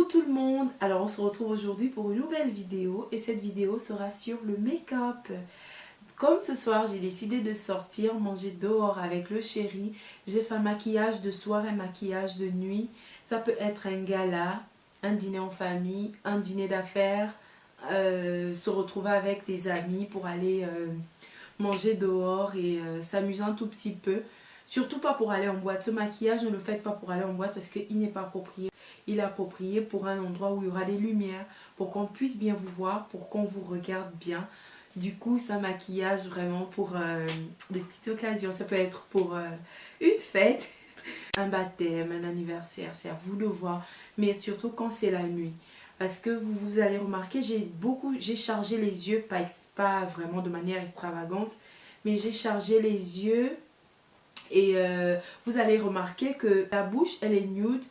tout le monde, alors on se retrouve aujourd'hui pour une nouvelle vidéo et cette vidéo sera sur le make-up. Comme ce soir j'ai décidé de sortir manger dehors avec le chéri, j'ai fait un maquillage de soir et un maquillage de nuit. Ça peut être un gala, un dîner en famille, un dîner d'affaires, se retrouver avec des amis pour aller manger dehors et s'amuser un tout petit peu. Surtout pas pour aller en boîte. Ce maquillage, ne le faites pas pour aller en boîte parce qu'il n'est pas approprié. Il est approprié pour un endroit où il y aura des lumières, pour qu'on puisse bien vous voir, pour qu'on vous regarde bien. Du coup, c'est un maquillage vraiment pour des petites occasions. Ça peut être pour une fête, un baptême, un anniversaire, c'est à vous de voir. Mais surtout quand c'est la nuit. Parce que vous allez remarquer, j'ai chargé les yeux, pas vraiment de manière extravagante, mais j'ai chargé les yeux. Et vous allez remarquer que la bouche elle est nude,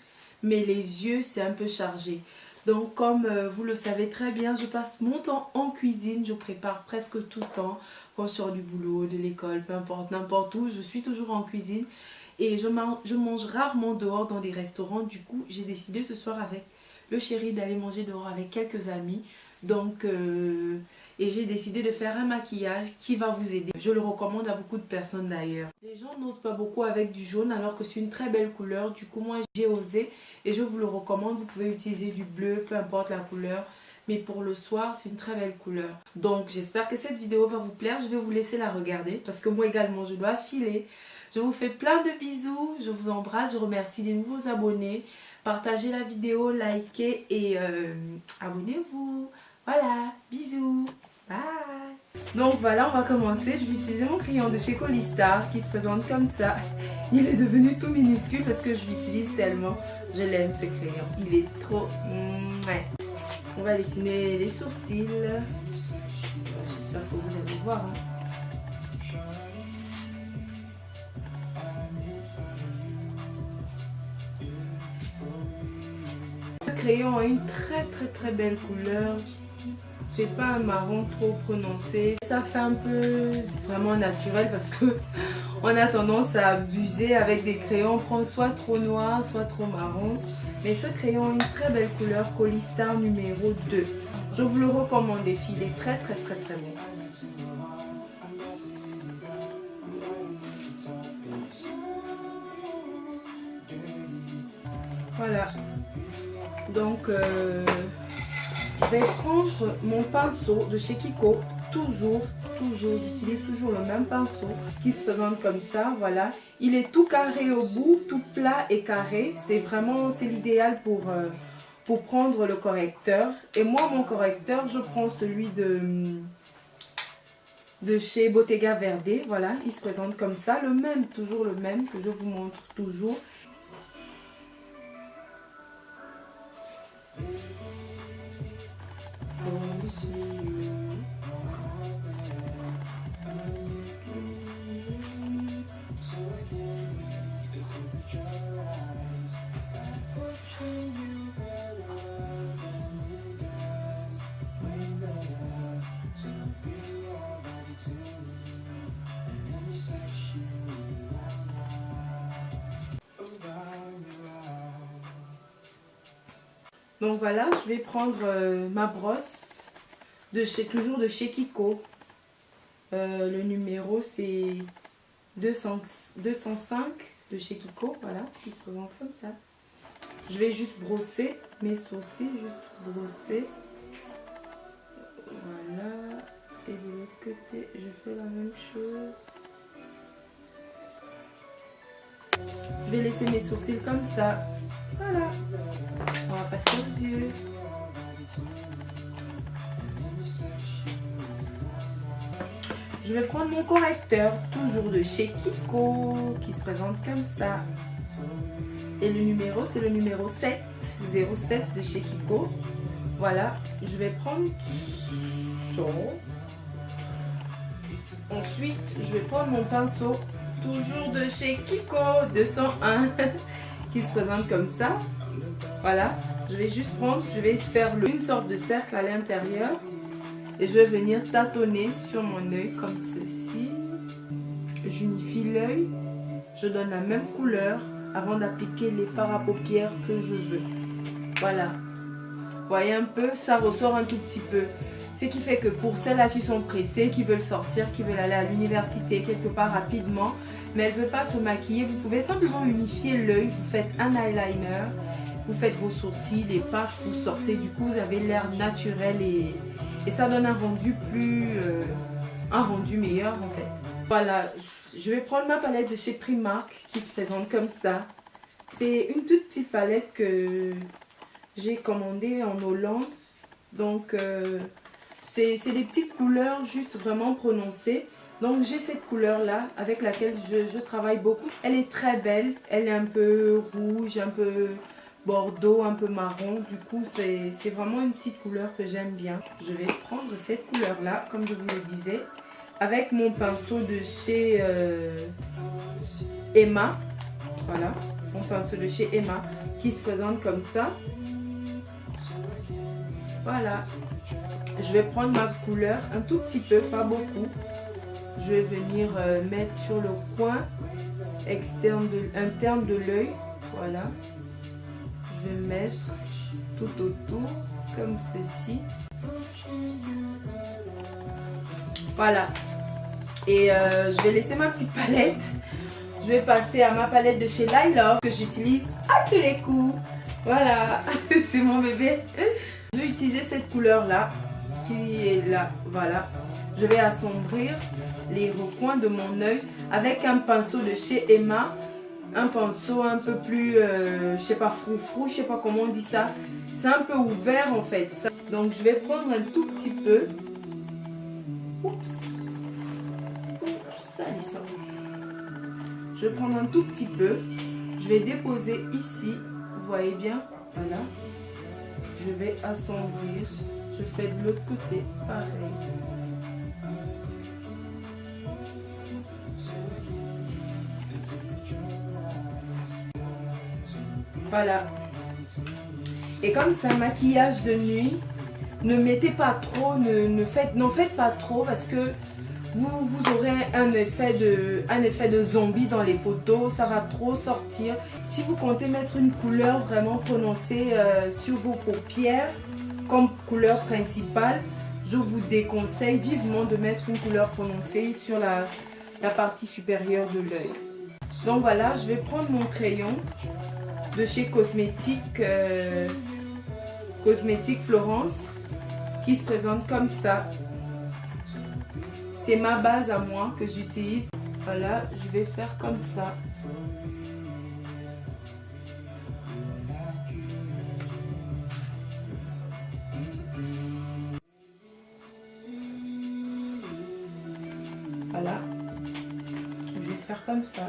mais les yeux c'est un peu chargé. Donc comme vous le savez très bien, je passe mon temps en cuisine, je prépare presque tout le temps. Quand je sors du boulot, de l'école, peu importe, n'importe où, je suis toujours en cuisine. Et je mange rarement dehors dans des restaurants. Du coup j'ai décidé ce soir avec le chéri d'aller manger dehors avec quelques amis. Donc et j'ai décidé de faire un maquillage qui va vous aider. Je le recommande à beaucoup de personnes d'ailleurs. Les gens n'osent pas beaucoup avec du jaune alors que c'est une très belle couleur. Du coup moi j'ai osé et je vous le recommande. Vous pouvez utiliser du bleu, peu importe la couleur. Mais pour le soir c'est une très belle couleur. Donc j'espère que cette vidéo va vous plaire. Je vais vous laisser la regarder parce que moi également je dois filer. Je vous fais plein de bisous. Je vous embrasse. Je remercie les nouveaux abonnés. Partagez la vidéo, likez et abonnez-vous. Voilà, bisous, bye. Donc voilà, on va commencer. Je vais utiliser mon crayon de chez Colistar qui se présente comme ça. Il est devenu tout minuscule parce que je l'utilise tellement. Je l'aime ce crayon, il est trop... On va dessiner les sourcils. J'espère que vous allez voir. Le crayon a une très belle couleur. C'est pas un marron trop prononcé. Ça fait un peu vraiment naturel parce que on a tendance à abuser avec des crayons. On prend soit trop noir, soit trop marron. Mais ce crayon a une très belle couleur, Colistar numéro 2. Je vous le recommande les filles, il est très bon. Voilà. Donc je vais prendre mon pinceau de chez Kiko, j'utilise toujours le même pinceau qui se présente comme ça, voilà. Il est tout carré au bout, tout plat et carré, c'est l'idéal pour prendre le correcteur. Et moi mon correcteur, je prends celui de chez Bottega Verde, voilà, il se présente comme ça, toujours le même que je vous montre toujours. Donc voilà, je vais prendre ma brosse toujours de chez Kiko. Le numéro c'est 205 de chez Kiko, voilà, qui se présente comme ça. Je vais juste brosser mes sourcils, juste brosser. Voilà, et de l'autre côté, je fais la même chose. Je vais laisser mes sourcils comme ça. Voilà. On va passer aux yeux. Je vais prendre mon correcteur, toujours de chez Kiko, qui se présente comme ça. Et le numéro, c'est le numéro 7, 07 de chez Kiko. Voilà, je vais prendre ça. Ensuite, je vais prendre mon pinceau, toujours de chez Kiko, 201, qui se présente comme ça. Voilà, je vais faire une sorte de cercle à l'intérieur. Et je vais venir tâtonner sur mon œil comme ceci. J'unifie l'œil. Je donne la même couleur avant d'appliquer les fards à paupières que je veux. Voilà. voyez un peu, ça ressort un tout petit peu. Ce qui fait que pour celles-là qui sont pressées, qui veulent sortir, qui veulent aller à l'université quelque part rapidement, mais elles ne veulent pas se maquiller, vous pouvez simplement unifier l'œil, vous faites un eyeliner, vous faites vos sourcils, les pages, vous sortez, du coup vous avez l'air naturel et ça donne un rendu un rendu meilleur en fait. Voilà, je vais prendre ma palette de chez Primark qui se présente comme ça. C'est une toute petite palette que j'ai commandée en Hollande, donc c'est des petites couleurs juste vraiment prononcées. Donc j'ai cette couleur là avec laquelle je travaille beaucoup. Elle est très belle, elle est un peu rouge, un peu bordeaux, un peu marron. Du coup c'est vraiment une petite couleur que j'aime bien. Je vais prendre cette couleur là comme je vous le disais avec mon pinceau de chez Emma. Voilà, mon pinceau de chez Emma qui se présente comme ça. Voilà. Je vais prendre ma couleur un tout petit peu, pas beaucoup. Je vais venir mettre sur le coin interne de l'œil. Voilà. Je vais mettre tout autour, comme ceci. Voilà. Et je vais laisser ma petite palette. Je vais passer à ma palette de chez Lylove que j'utilise à tous les coups. Voilà. C'est mon bébé. Je vais utiliser cette couleur là qui est là, voilà. Je vais assombrir les recoins de mon œil avec un pinceau de chez Emma, un pinceau un peu plus, je sais pas, froufrou, je sais pas comment on dit ça. C'est un peu ouvert en fait. Donc je vais prendre un tout petit peu. Oups, salissant. Je vais prendre un tout petit peu. Je vais déposer ici, vous voyez bien, voilà. Je vais assombrir. Je fais de l'autre côté, pareil. Voilà. Et comme c'est un maquillage de nuit, ne mettez pas trop, n'en faites pas trop parce que vous aurez un effet de zombie dans les photos, ça va trop sortir. Si vous comptez mettre une couleur vraiment prononcée sur vos paupières, comme couleur principale, je vous déconseille vivement de mettre une couleur prononcée sur la partie supérieure de l'œil. Donc voilà, je vais prendre mon crayon de chez Cosmétique Florence qui se présente comme ça. C'est ma base à moi que j'utilise. Voilà, je vais faire comme ça. Voilà, je vais faire comme ça.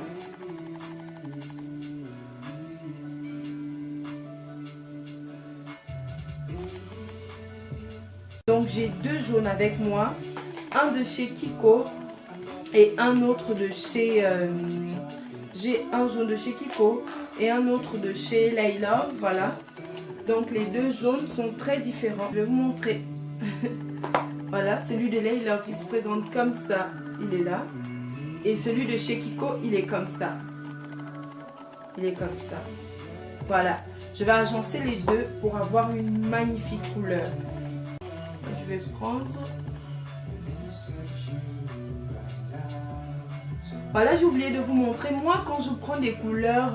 Donc j'ai deux jaunes avec moi, un de chez Kiko et un autre de chez... j'ai un jaune de chez Kiko et un autre de chez Lylove, voilà. Donc les deux jaunes sont très différents. Je vais vous montrer. Voilà, celui de Lylove, il se présente comme ça, il est là. Et celui de chez Kiko, il est comme ça. Il est comme ça. Voilà, je vais agencer les deux pour avoir une magnifique couleur. Je vais prendre... Voilà, j'ai oublié de vous montrer. Moi, quand je prends des couleurs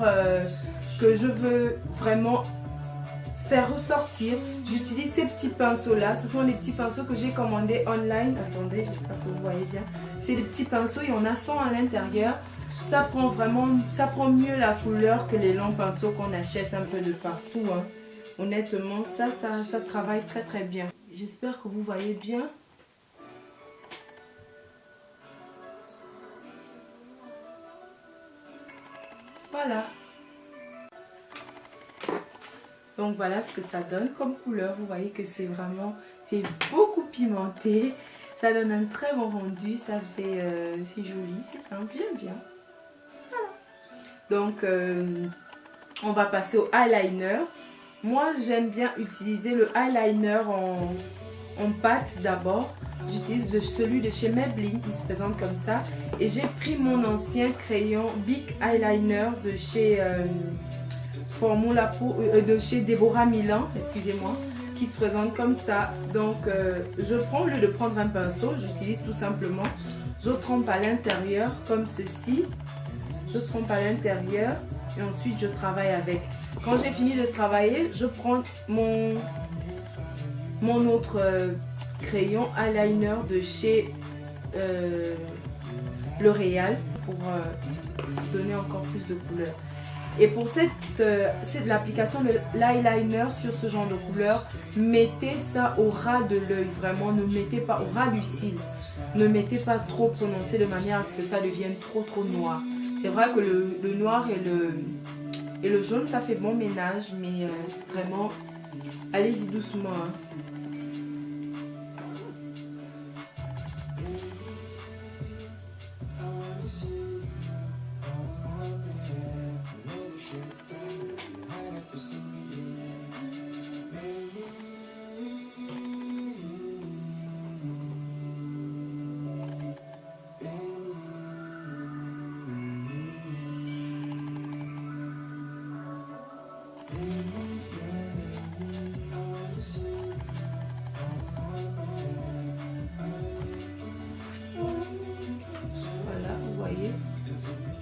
que je veux vraiment faire ressortir, j'utilise ces petits pinceaux là. Ce sont les petits pinceaux que j'ai commandés online. Attendez, j'espère que vous voyez bien. C'est des petits pinceaux, il y en a 100 à l'intérieur. Ça prend vraiment, ça prend mieux la couleur que les longs pinceaux qu'on achète un peu de partout, hein. Honnêtement, ça travaille très très bien. J'espère que vous voyez bien. Voilà. Donc voilà ce que ça donne comme couleur. Vous voyez que c'est vraiment, c'est beaucoup pimenté. Ça donne un très bon rendu. Ça fait, c'est joli, c'est simple, j'aime bien. Voilà. Donc on va passer au eyeliner. Moi j'aime bien utiliser le eyeliner en pâte d'abord. J'utilise celui de chez Maybelline qui se présente comme ça. Et j'ai pris mon ancien crayon Big Eyeliner de chez Formula Pro, de chez Deborah Milan, excusez-moi, qui se présente comme ça. Donc je prends, au lieu de prendre un pinceau, j'utilise tout simplement, je trempe à l'intérieur comme ceci. Je trempe à l'intérieur et ensuite je travaille avec. Quand j'ai fini de travailler, je prends mon autre crayon eyeliner de chez L'Oréal pour donner encore plus de couleur. Et pour c'est de l'application de l'eyeliner sur ce genre de couleur, mettez ça au ras de l'œil, vraiment, ne mettez pas au ras du cil, ne mettez pas trop prononcé de manière à ce que ça devienne trop noir. C'est vrai que le noir et le jaune ça fait bon ménage, mais vraiment allez-y doucement, hein.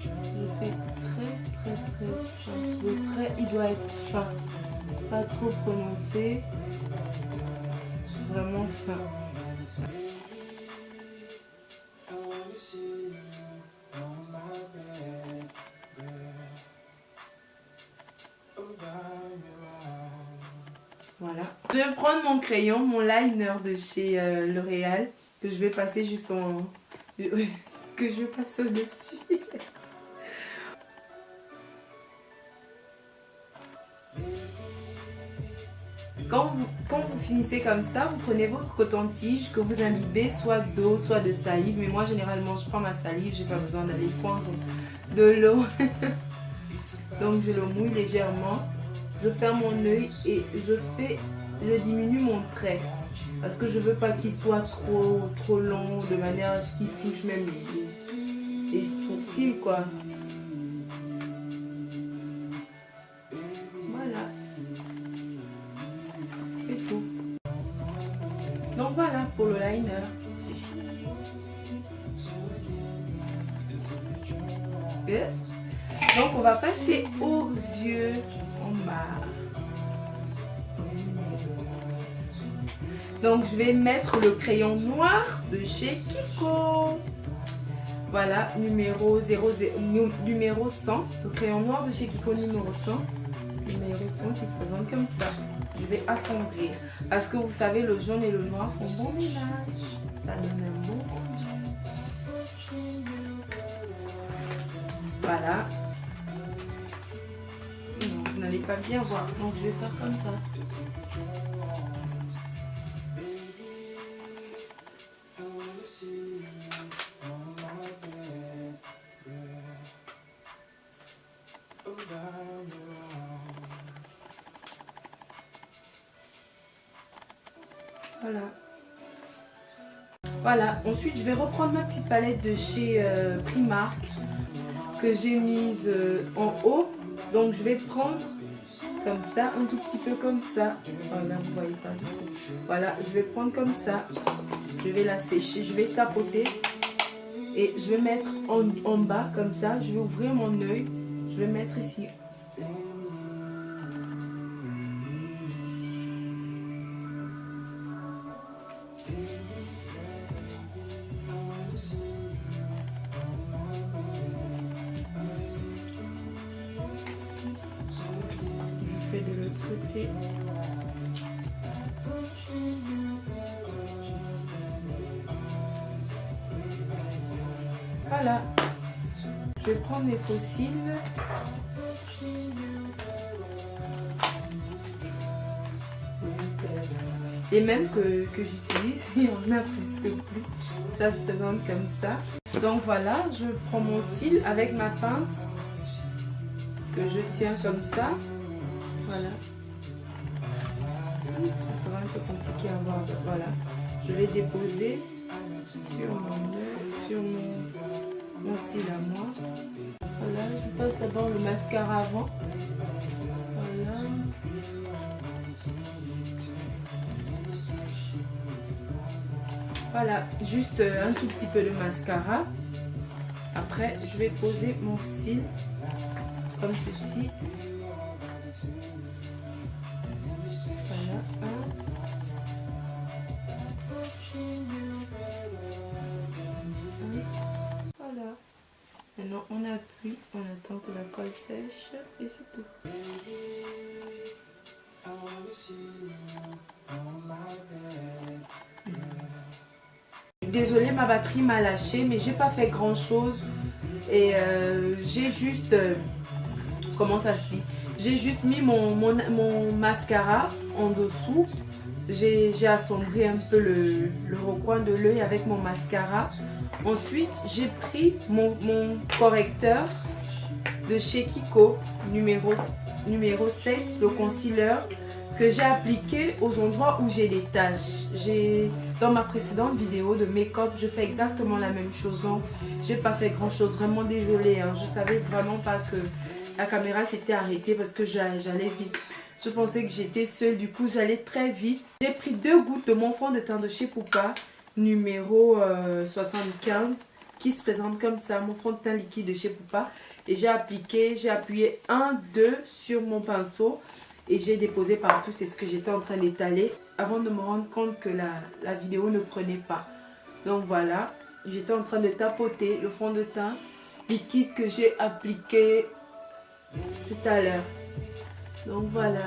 Je fais très fin. Le trait il doit être fin, pas trop prononcé, vraiment fin. Voilà. Je vais prendre mon crayon, mon liner de chez L'Oréal que je vais passer juste en... que je passe au-dessus. Quand vous finissez comme ça, vous prenez votre coton-tige que vous imbibez soit d'eau, soit de salive. Mais moi, généralement, je prends ma salive, j'ai pas besoin d'aller prendre de l'eau. Donc, je le mouille légèrement. Je ferme mon œil et je diminue mon trait. Parce que je veux pas qu'il soit trop long, de manière à ce qu'il touche même les sourcils, quoi. Voilà. C'est tout. Donc voilà pour le liner. C'est fini. Donc on va passer aux yeux en bas. Donc je vais mettre le crayon noir de chez Kiko. Voilà, numéro 100. Le crayon noir de chez Kiko numéro 100. Numéro 100 qui se présente comme ça. Je vais assombrir. Parce que vous savez, le jaune et le noir font bon ménage. Ça donne un bon rendu. Voilà. Non, vous n'allez pas bien voir. Donc je vais faire comme ça. Voilà. Voilà. Ensuite, je vais reprendre ma petite palette de chez Primark que j'ai mise en haut. Donc, je vais prendre comme ça, un tout petit peu comme ça. Voilà, vous voyez pas du tout. Voilà, je vais prendre comme ça. Je vais la sécher. Je vais tapoter. Et je vais mettre en bas comme ça. Je vais ouvrir mon œil. Je vais mettre ici. Je fais de l'autre côté. Voilà. Je vais prendre mes fossiles. Les mêmes que j'utilise, il y en a presque plus. Ça se présente comme ça. Donc voilà, je prends mon cil avec ma pince que je tiens comme ça. Voilà. Ça sera un peu compliqué à voir. Voilà. Je vais déposer sur mon œil, sur mon cil à moi. Voilà, je passe d'abord le mascara avant. Voilà. Voilà, juste un tout petit peu de mascara. Après, je vais poser mon cil comme ceci. Voilà. Voilà. Maintenant, on appuie, on attend que la colle sèche et c'est tout. Désolée, ma batterie m'a lâché, mais j'ai pas fait grand chose et j'ai juste comment ça se dit, j'ai juste mis mon mascara en dessous. J'ai assombri un peu le recoin de l'œil avec mon mascara. Ensuite, j'ai pris mon correcteur de chez Kiko numéro 7, le concealer, que j'ai appliqué aux endroits où j'ai des taches. Dans ma précédente vidéo de make-up, je fais exactement la même chose. Donc, j'ai pas fait grand chose. Vraiment désolée. Hein. Je savais vraiment pas que la caméra s'était arrêtée parce que j'allais vite. Je pensais que j'étais seule. Du coup, j'allais très vite. J'ai pris 2 gouttes de mon fond de teint de chez Pupa, numéro 75, qui se présente comme ça. Mon fond de teint liquide de chez Pupa. Et j'ai appuyé 1, 2 sur mon pinceau. Et j'ai déposé partout, c'est ce que j'étais en train d'étaler avant de me rendre compte que la vidéo ne prenait pas. Donc voilà, j'étais en train de tapoter le fond de teint liquide que j'ai appliqué tout à l'heure. Donc voilà,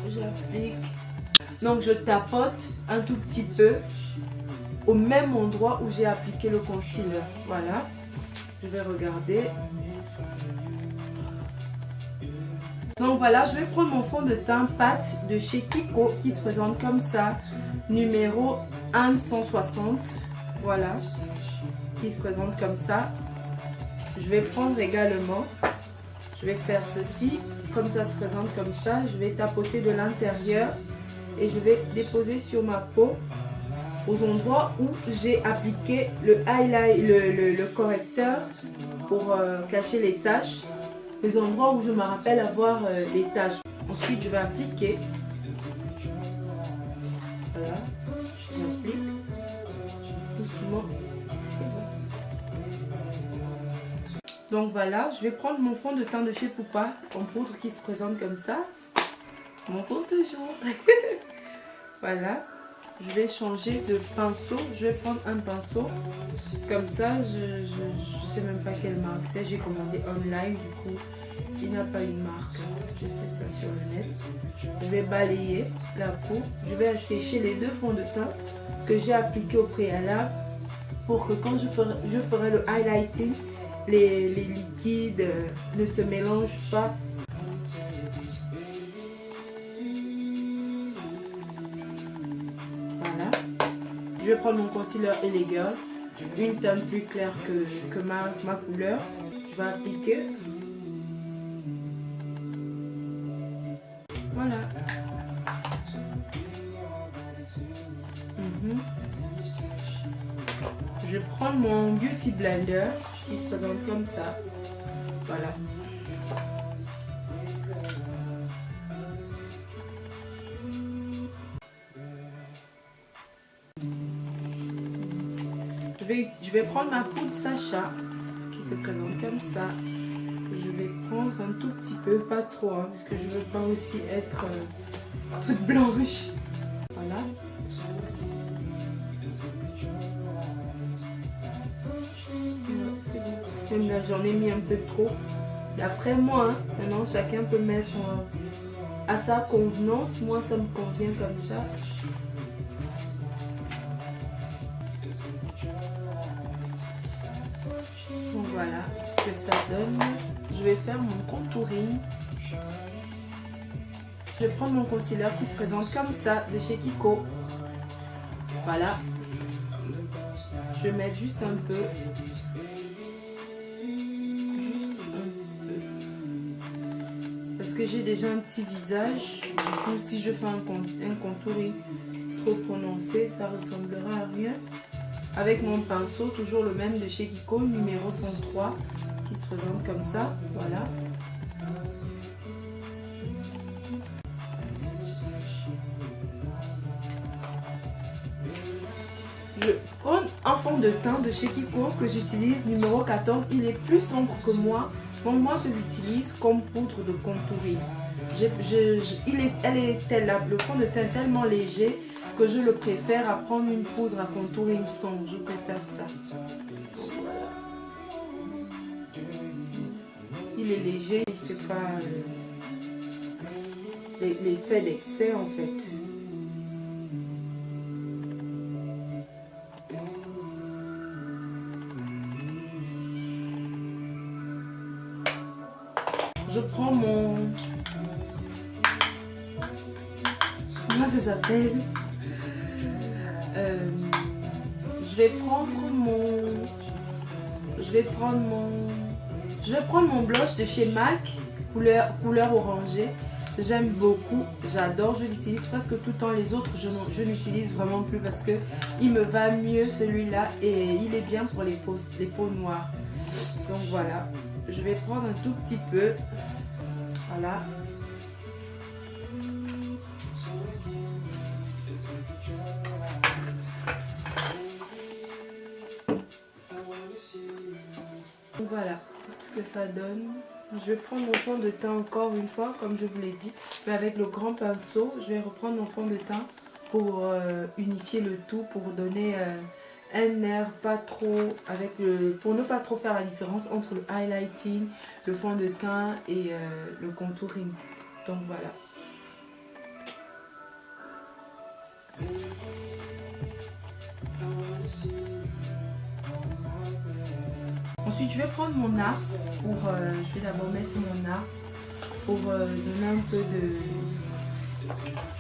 j'applique. Donc je tapote un tout petit peu au même endroit où j'ai appliqué le concealer. Voilà, je vais regarder. Donc voilà, je vais prendre mon fond de teint pâte de chez Kiko qui se présente comme ça, numéro 160. Voilà, qui se présente comme ça. Je vais prendre également, je vais faire ceci, comme ça se présente comme ça. Je vais tapoter de l'intérieur et je vais déposer sur ma peau aux endroits où j'ai appliqué le highlight, le correcteur pour cacher les taches. Les endroits où je me rappelle avoir les taches. Ensuite, je vais appliquer. Voilà. J'applique. Doucement. Donc voilà, je vais prendre mon fond de teint de chez Pupa en poudre qui se présente comme ça. Mon pour toujours. Voilà. Je vais changer de pinceau. Je vais prendre un pinceau. Comme ça, je sais même pas quelle marque c'est. J'ai commandé online, du coup, il n'a pas une marque. J'ai fait ça sur le net. Je vais balayer la peau. Je vais assécher les 2 fonds de teint que j'ai appliqués au préalable pour que quand je ferai le highlighting, les liquides ne se mélangent pas. Je vais prendre mon concealer Elegirl, une teinte plus claire que ma couleur. Je vais appliquer. Voilà. Je vais prendre mon Beauty Blender qui se présente comme ça. Voilà. Je vais prendre ma poudre Sacha qui se présente comme ça. Je vais prendre un tout petit peu, pas trop, hein, parce que je ne veux pas aussi être toute blanche. Voilà. Même là, j'en ai mis un peu trop. D'après moi, hein, maintenant chacun peut mettre à sa convenance. Moi, ça me convient comme ça. Donc voilà ce que ça donne. Je vais faire mon contouring. Je vais prendre mon concealer qui se présente comme ça de chez Kiko. Voilà. Je vais mettre juste un peu. Parce que j'ai déjà un petit visage. Du coup, si je fais un contouring trop prononcé, ça ressemblera à rien. Avec mon pinceau, toujours le même de chez Kiko, numéro 103, qui se présente comme ça. Voilà. Je prends un fond de teint de chez Kiko que j'utilise, numéro 14. Il est plus sombre que moi. Donc moi je l'utilise comme poudre de contouring. Le fond de teint est tellement léger que je le préfère à prendre une poudre à contouring sombre. Je préfère ça. Donc, voilà. Il est léger, il ne fait pas l'effet d'excès en fait. Je prends mon... Comment ça s'appelle? Je vais prendre mon blush de chez MAC, couleur orangée. J'aime beaucoup, j'adore, je l'utilise presque tout le temps. Les autres, je n'utilise vraiment plus parce que il me va mieux celui-là et il est bien pour les peaux noires. Donc voilà, je vais prendre un tout petit peu. Voilà. Donc voilà ce que ça donne. Je vais prendre mon fond de teint encore une fois, comme je vous l'ai dit, mais avec le grand pinceau. Je vais reprendre mon fond de teint pour unifier le tout, pour donner un air pas trop, pour ne pas trop faire la différence entre le highlighting, le fond de teint et le contouring. Donc voilà. Ensuite, je vais prendre mon NARS pour, je vais d'abord mettre mon NARS pour donner un peu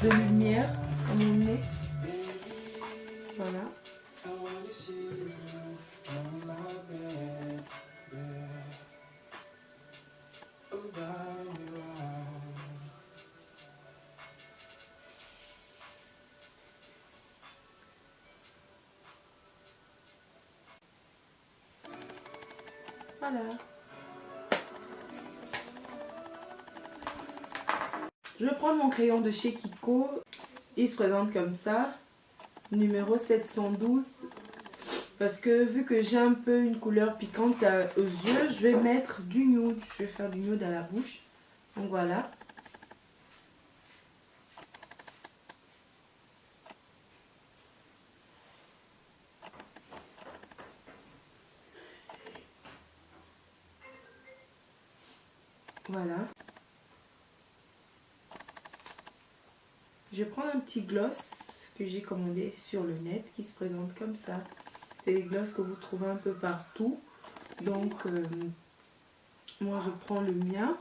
de lumière à mon nez. Voilà. Voilà. Je vais prendre mon crayon de chez Kiko. Il se présente comme ça. Numéro 712. Parce que vu que j'ai un peu une couleur piquante aux yeux, je vais mettre du nude. Je vais faire du nude à la bouche. Donc voilà. Voilà. Je vais prendre un petit gloss que j'ai commandé sur le net qui se présente comme ça. C'est des glosses que vous trouvez un peu partout. Donc, moi je prends le mien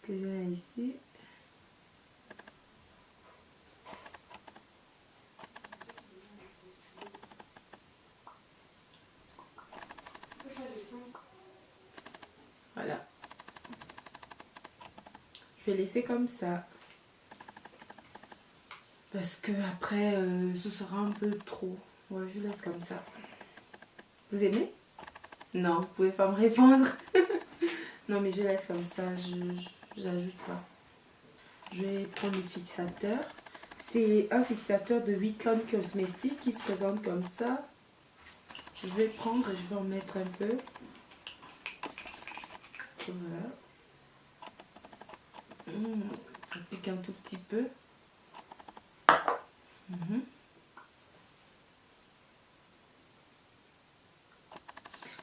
que j'ai ici. Voilà. Je vais laisser comme ça. Parce que après, ce sera un peu trop. Ouais, je laisse comme ça. Vous aimez? Non, vous pouvez pas me répondre. Non, mais je laisse comme ça. J'ajoute pas. Je vais prendre le fixateur. C'est un fixateur de Wiccan Cosmetics qui se présente comme ça. Je vais prendre et je vais en mettre un peu. Voilà. Ça pique un tout petit peu.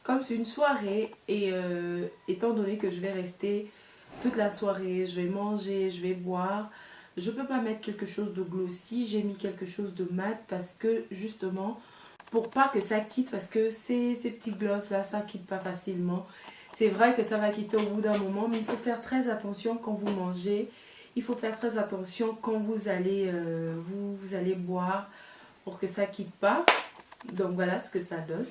Comme c'est une soirée et étant donné que je vais rester toute la soirée, je vais manger, je vais boire, je peux pas mettre quelque chose de glossy. J'ai mis quelque chose de mat parce que justement pour pas que ça quitte, parce que ces petits gloss là ça quitte pas facilement. C'est vrai que ça va quitter au bout d'un moment, mais il faut faire très attention quand vous mangez. Il faut faire très attention quand vous allez boire pour que ça quitte pas. Donc voilà ce que ça donne.